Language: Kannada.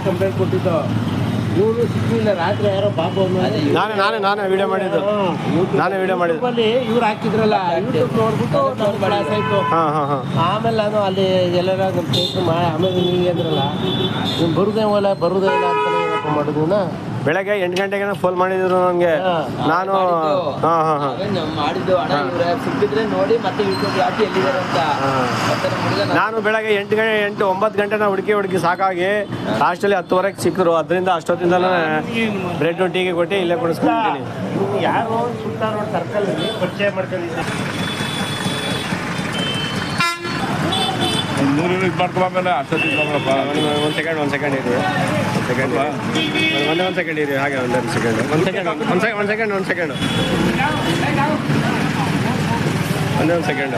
ಕಂಪ್ಲೇಂಟ್ ಕೊಟ್ಟಿದ್ದು ಇವರು ಸಿಕ್ಕಿಲ್ಲ. ರಾತ್ರಿ ಯಾರೋ ಬಾಬು ನಾನೇ ವಿಡಿಯೋ ಮಾಡಿದ್ದು. ಇವ್ರು ಹಾಕಿದ್ರಲ್ಲ, ಯೂಟ್ಯೂಬ್ ನೋಡ್ಬಿಟ್ಟು ಕ್ಲಾಸ್ ಆಯ್ತು. ಆಮೇಲೆ ನಾನು ಅಲ್ಲಿ ಎಲ್ಲರ ನಮ್ಮ ಸ್ನೇಹಿತರು ಆಮೇಲೆ ನೀವು ಅಂದ್ರಲ್ಲ ನೀವು ಬರುದೇ ಇಲ್ಲ ಅಂತ ಏನಪ್ಪ ಮಾಡಿದ್ವಿ. ಬೆಳಗ್ಗೆ 8 ಗಂಟೆಗೆ ಫೋನ್ ಮಾಡಿದ್ರು ನನಗೆ. ನಾನು ನಾನು ಬೆಳಗ್ಗೆ 9 ಗಂಟೆ ಹುಡುಕಿ ಸಾಕಾಗಿ ಲಾಸ್ಟಲ್ಲಿ 10ವರೆಗೆ ಸಿಕ್ಕರು. ಅದರಿಂದ ಅಷ್ಟೊತ್ತಿಂದಲೇ ಬ್ರೆಡ್ ಟೀಗೆ ಕೊಟ್ಟು ಇಲ್ಲೇ ಕೊಡಿಸ್ಕೊಂಡಿದ್ದೀನಿ. ಯಾರು ಸುತ್ತಾರೋ ಸರ್ಕಲ್ ಪರಿಚಯ ಮಾಡ್ಕೊಂಡಿದ್ದೀನಿ. ಒಂದು ಸೆಕೆಂಡ್ ಇರಿ. ಹಾಗೆ ಒಂದೇ ಒಂದು ಸೆಕೆಂಡ್